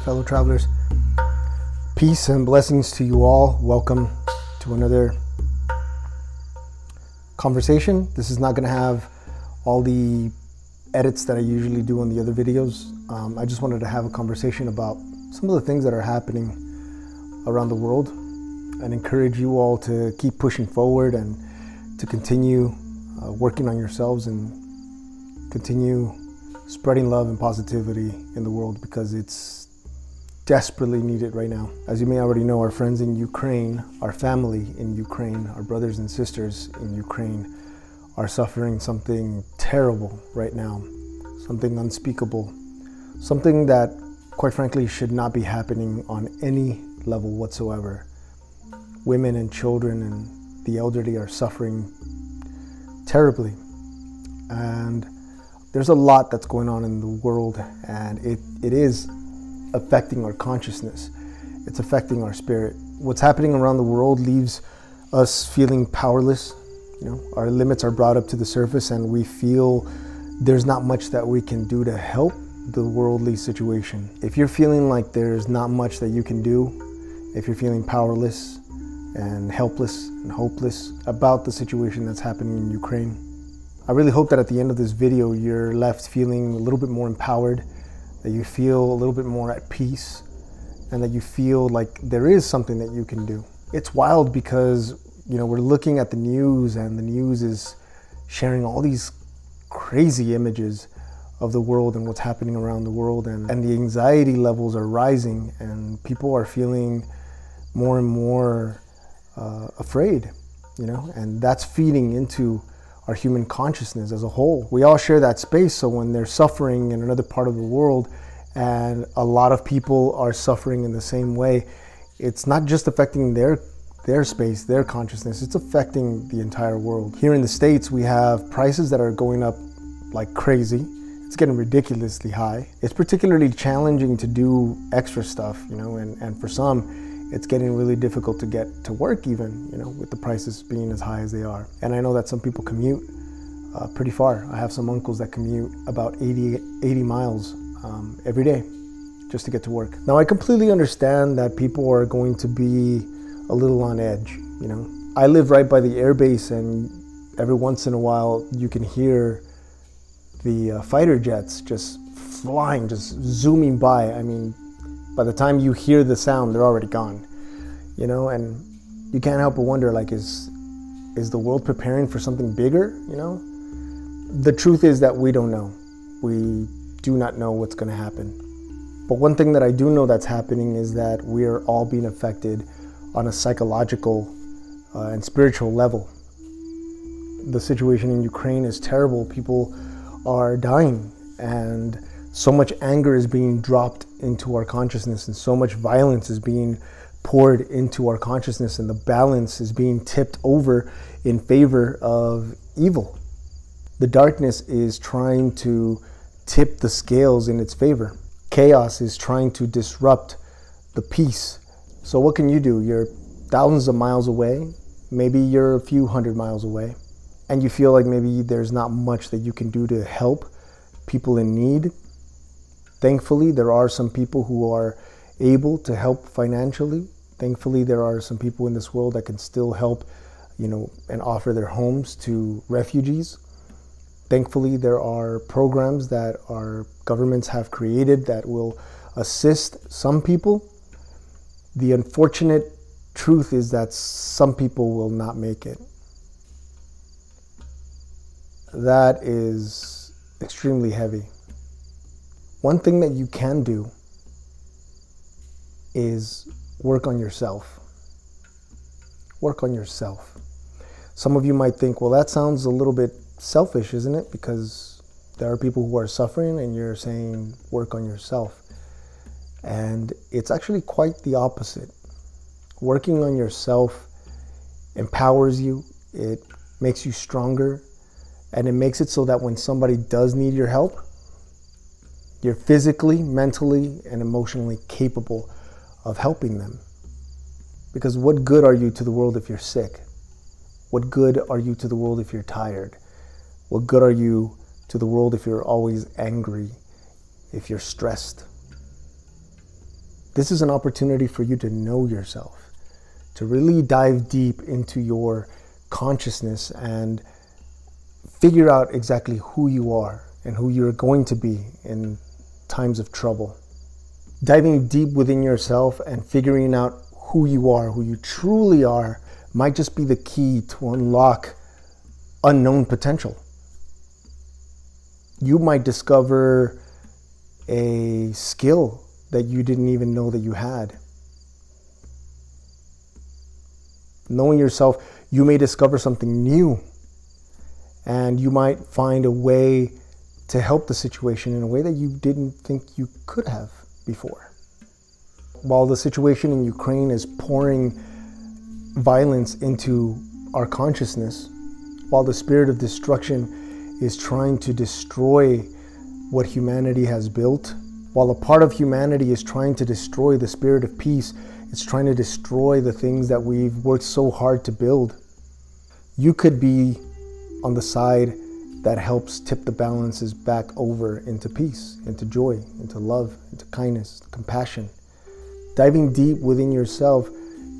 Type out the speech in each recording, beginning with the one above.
fellow travelers. Peace and blessings to you all. Welcome to another conversation. This is not going to have all the edits that I usually do on the other videos. I just wanted to have a conversation about some of the things that are happening around the world and encourage you all to keep pushing forward and to continue working on yourselves and continue spreading love and positivity in the world, because it's desperately needed right now. As you may already know, our friends in Ukraine, our family in Ukraine, our brothers and sisters in Ukraine are suffering something terrible right now, something unspeakable, something that quite frankly should not be happening on any level whatsoever. Women and children and the elderly are suffering terribly, and there's a lot that's going on in the world, and it is affecting our consciousness. It's affecting our spirit. What's happening around the world leaves us feeling powerless. You know, our limits are brought up to the surface and we feel there's not much that we can do to help the worldly situation. If you're feeling like there's not much that you can do, if you're feeling powerless and helpless and hopeless about the situation that's happening in Ukraine, I really hope that at the end of this video you're left feeling a little bit more empowered, that you feel a little bit more at peace, and that you feel like there is something that you can do. It's wild because, you know, we're looking at the news and the news is sharing all these crazy images of the world and what's happening around the world, and the anxiety levels are rising and people are feeling more and more afraid, you know, and that's feeding into our human consciousness as a whole. We all share that space, so when they're suffering in another part of the world and a lot of people are suffering in the same way, it's not just affecting their space, their consciousness, it's affecting the entire world. Here in the States, we have prices that are going up like crazy. It's getting ridiculously high. It's particularly challenging to do extra stuff, you know, and for some, it's getting really difficult to get to work even, you know, with the prices being as high as they are. And I know that some people commute pretty far. I have some uncles that commute about 80 miles every day just to get to work. Now, I completely understand that people are going to be a little on edge, you know. I live right by the air base, and every once in a while you can hear the fighter jets just flying, just zooming by. I mean, by the time you hear the sound, they're already gone, you know, and you can't help but wonder, like, is the world preparing for something bigger, you know? The truth is that we don't know. We do not know what's going to happen. But one thing that I do know that's happening is that we are all being affected on a psychological and spiritual level. The situation in Ukraine is terrible. People are dying, and so much anger is being dropped into our consciousness, and so much violence is being poured into our consciousness, and the balance is being tipped over in favor of evil. The darkness is trying to tip the scales in its favor. Chaos is trying to disrupt the peace. So what can you do? You're thousands of miles away, maybe you're a few hundred miles away, and you feel like maybe there's not much that you can do to help people in need. Thankfully, there are some people who are able to help financially. Thankfully, there are some people in this world that can still help, you know, and offer their homes to refugees. Thankfully, there are programs that our governments have created that will assist some people. The unfortunate truth is that some people will not make it. That is extremely heavy. One thing that you can do is work on yourself. Work on yourself. Some of you might think, well, that sounds a little bit selfish, isn't it? Because there are people who are suffering and you're saying work on yourself. And it's actually quite the opposite. Working on yourself empowers you, it makes you stronger, and it makes it so that when somebody does need your help, you're physically, mentally, and emotionally capable of helping them. Because what good are you to the world if you're sick? What good are you to the world if you're tired? What good are you to the world if you're always angry, if you're stressed? This is an opportunity for you to know yourself, to really dive deep into your consciousness and figure out exactly who you are and who you're going to be in times of trouble. Diving deep within yourself and figuring out who you truly are, might just be the key to unlock unknown potential. You might discover a skill that you didn't even know that you had. Knowing yourself, you may discover something new, and you might find a way to help the situation in a way that you didn't think you could have before. While the situation in Ukraine is pouring violence into our consciousness, while the spirit of destruction is trying to destroy what humanity has built, while a part of humanity is trying to destroy the spirit of peace, it's trying to destroy the things that we've worked so hard to build, you could be on the side that helps tip the balances back over into peace, into joy, into love, into kindness, compassion. Diving deep within yourself,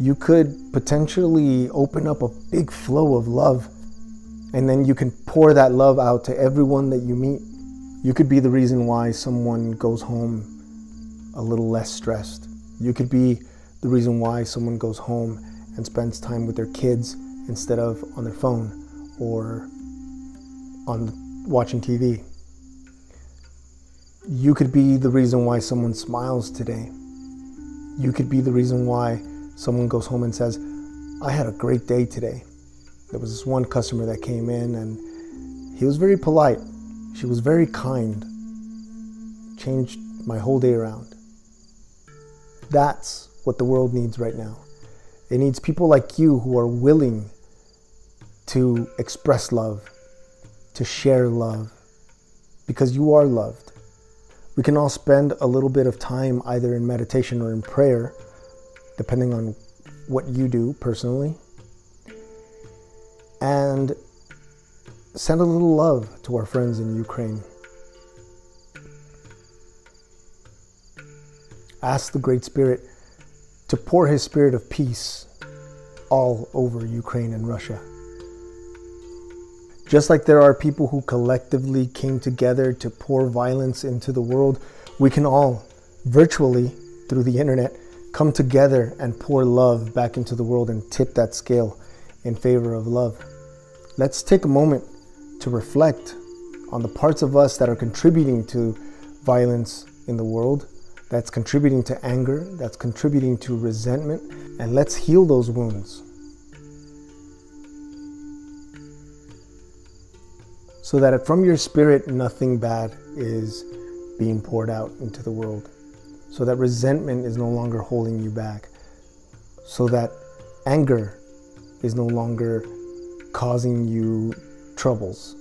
you could potentially open up a big flow of love, and then you can pour that love out to everyone that you meet. You could be the reason why someone goes home a little less stressed. You could be the reason why someone goes home and spends time with their kids instead of on their phone or on watching TV. You could be the reason why someone smiles today. You could be the reason why someone goes home and says, I had a great day today. There was this one customer that came in and he was very polite. She was very kind. Changed my whole day around. That's what the world needs right now. It needs people like you who are willing to express love, to share love, because you are loved. We can all spend a little bit of time either in meditation or in prayer, depending on what you do personally, and send a little love to our friends in Ukraine. Ask the Great Spirit to pour His spirit of peace all over Ukraine and Russia. Just like there are people who collectively came together to pour violence into the world, we can all, virtually, through the internet, come together and pour love back into the world and tip that scale in favor of love. Let's take a moment to reflect on the parts of us that are contributing to violence in the world, that's contributing to anger, that's contributing to resentment, and let's heal those wounds. So that from your spirit, nothing bad is being poured out into the world. So that resentment is no longer holding you back. So that anger is no longer causing you troubles.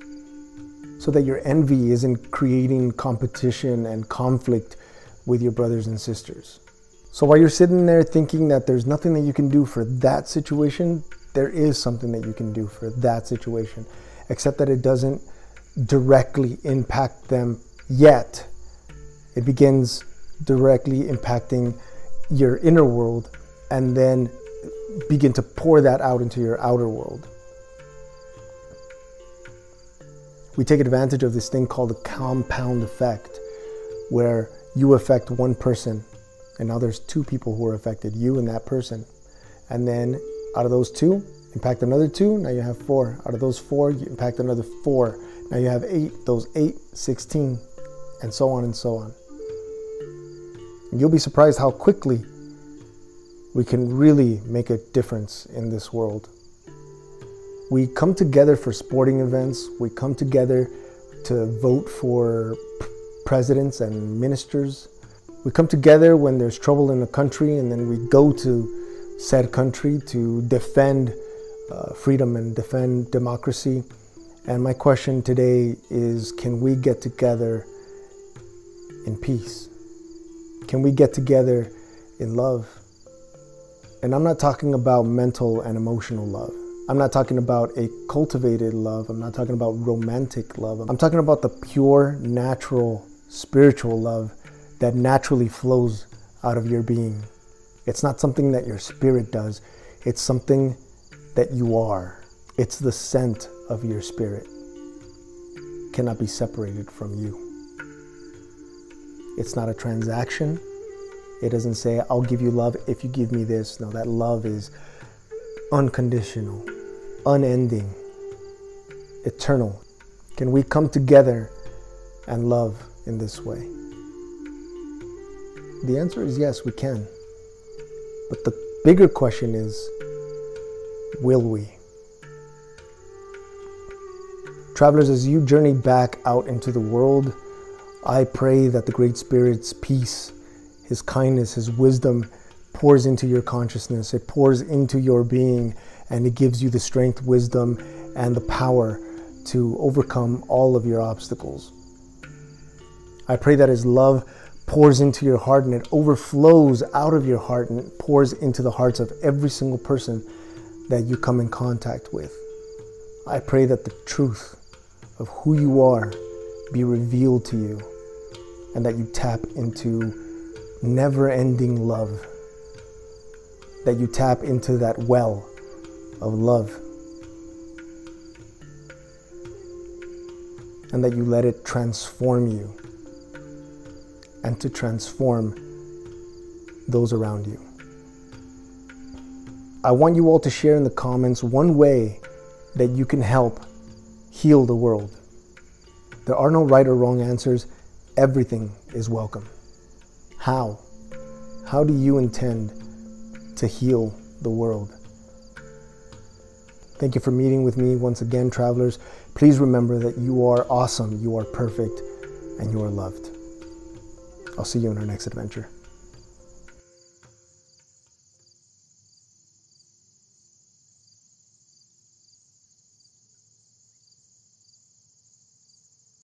So that your envy isn't creating competition and conflict with your brothers and sisters. So while you're sitting there thinking that there's nothing that you can do for that situation, there is something that you can do for that situation, except that it doesn't directly impact them yet. It begins directly impacting your inner world and then begin to pour that out into your outer world. We take advantage of this thing called the compound effect, where you affect one person and now there's two people who are affected, you and that person. And then out of those two, impact another two, now you have four. Out of those four, you impact another four. Now you have 8, those 8, 16, and so on and so on. And you'll be surprised how quickly we can really make a difference in this world. We come together for sporting events. We come together to vote for presidents and ministers. We come together when there's trouble in a country, and then we go to said country to defend freedom and defend democracy. And my question today is, can we get together in peace? Can we get together in love? And I'm not talking about mental and emotional love. I'm not talking about a cultivated love. I'm not talking about romantic love. I'm talking about the pure, natural, spiritual love that naturally flows out of your being. It's not something that your spirit does. It's something that you are. It's the scent of your spirit. It cannot be separated from you. It's not a transaction. It doesn't say, I'll give you love if you give me this. No, that love is unconditional, unending, eternal. Can we come together and love in this way? The answer is yes, we can. But the bigger question is, will we? Travelers, as you journey back out into the world, I pray that the Great Spirit's peace, His kindness, His wisdom pours into your consciousness. It pours into your being, and it gives you the strength, wisdom, and the power to overcome all of your obstacles. I pray that His love pours into your heart and it overflows out of your heart and it pours into the hearts of every single person that you come in contact with. I pray that the truth of who you are be revealed to you and that you tap into never-ending love, that you tap into that well of love, and that you let it transform you and to transform those around you. I want you all to share in the comments one way that you can help heal the world. There are no right or wrong answers. Everything is welcome. How? How do you intend to heal the world? Thank you for meeting with me once again, travelers. Please remember that you are awesome, you are perfect, and you are loved. I'll see you in our next adventure.